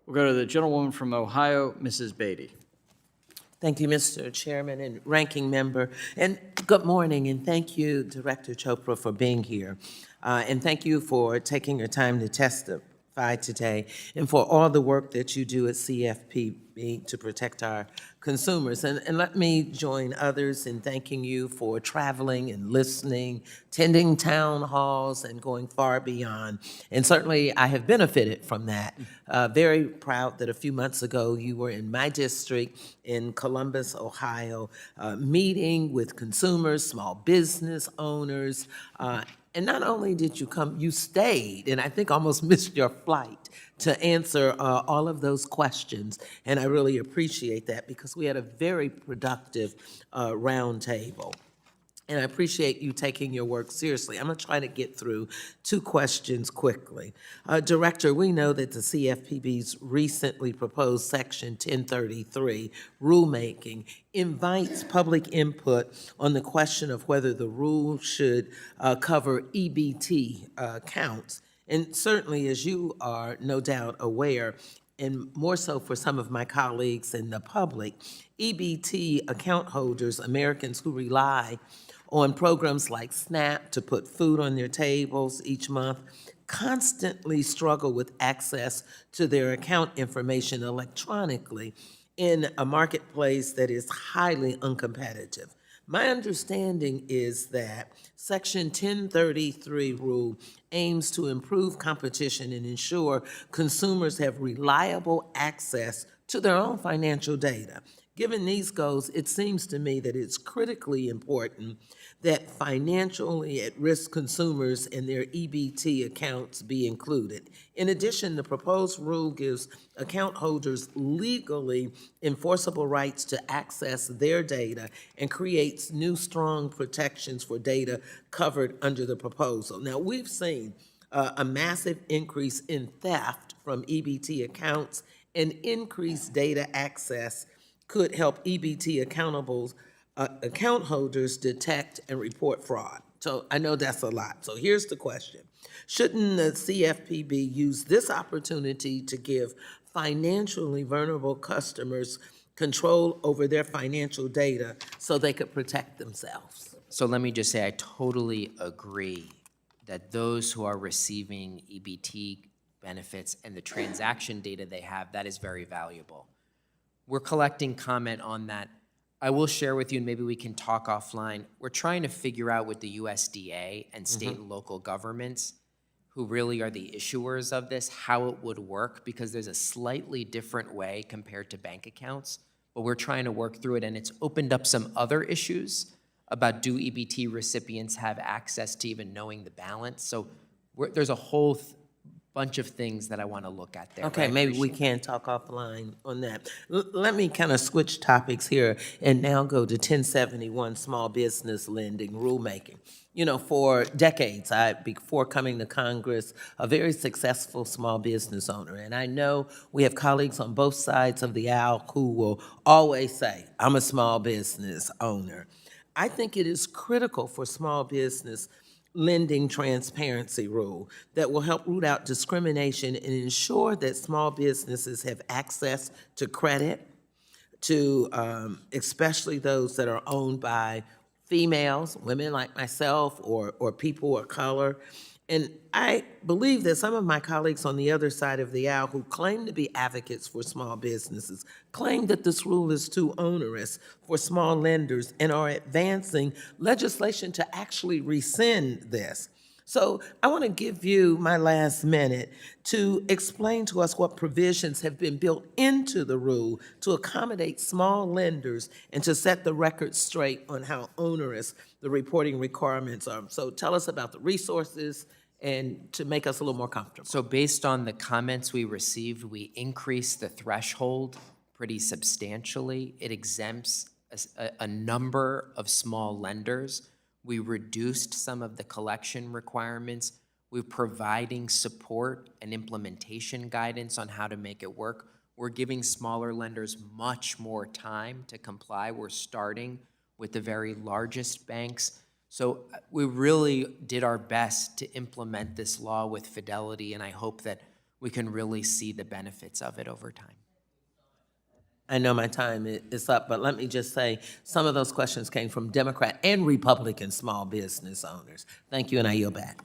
We'll go to the gentlewoman from Ohio, Mrs. Beatty. Thank you, Mr. Chairman and Ranking Member. And good morning, and thank you, Director Chopra, for being here. And thank you for taking your time to testify today and for all the work that you do at CFPB to protect our consumers. And let me join others in thanking you for traveling and listening, attending town halls, and going far beyond. And certainly, I have benefited from that. Very proud that a few months ago, you were in my district in Columbus, Ohio, meeting with consumers, small business owners, and not only did you come, you stayed, and I think almost missed your flight to answer all of those questions. And I really appreciate that because we had a very productive roundtable. And I appreciate you taking your work seriously. I'm going to try to get through two questions quickly. Director, we know that the CFPB's recently proposed Section 1033 rulemaking invites public input on the question of whether the rule should cover EBT accounts. And certainly, as you are no doubt aware, and more so for some of my colleagues in the public, EBT account holders, Americans who rely on programs like SNAP to put food on their tables each month, constantly struggle with access to their account information electronically in a marketplace that is highly uncompetitive. My understanding is that Section 1033 rule aims to improve competition and ensure consumers have reliable access to their own financial data. Given these goals, it seems to me that it's critically important that financially at-risk consumers and their EBT accounts be included. In addition, the proposed rule gives account holders legally enforceable rights to access their data and creates new strong protections for data covered under the proposal. Now, we've seen a massive increase in theft from EBT accounts, and increased data access could help EBT account holders detect and report fraud. So I know that's a lot. So here's the question. Shouldn't the CFPB use this opportunity to give financially vulnerable customers control over their financial data so they could protect themselves? So let me just say, I totally agree that those who are receiving EBT benefits and the transaction data they have, that is very valuable. We're collecting comment on that. I will share with you, and maybe we can talk offline. We're trying to figure out with the USDA and state and local governments, who really are the issuers of this, how it would work, because there's a slightly different way compared to bank accounts, but we're trying to work through it, and it's opened up some other issues about do EBT recipients have access to even knowing the balance. So there's a whole bunch of things that I want to look at there. Okay, maybe we can talk offline on that. Let me kind of switch topics here and now go to 1071 small business lending rulemaking. You know, for decades, before coming to Congress, a very successful small business owner. And I know we have colleagues on both sides of the aisle who will always say, I'm a small business owner. I think it is critical for small business lending transparency rule that will help root out discrimination and ensure that small businesses have access to credit, to especially those that are owned by females, women like myself, or people of color. And I believe that some of my colleagues on the other side of the aisle who claim to be advocates for small businesses claim that this rule is too onerous for small lenders and are advancing legislation to actually rescind this. So I want to give you my last minute to explain to us what provisions have been built into the rule to accommodate small lenders and to set the record straight on how onerous the reporting requirements are. So tell us about the resources and to make us a little more comfortable. So based on the comments we received, we increased the threshold pretty substantially. It exempts a number of small lenders. We reduced some of the collection requirements. We're providing support and implementation guidance on how to make it work. We're giving smaller lenders much more time to comply. We're starting with the very largest banks. So we really did our best to implement this law with fidelity, and I hope that we can really see the benefits of it over time. I know my time is up, but let me just say, some of those questions came from Democrat and Republican small business owners. Thank you, and I yield back.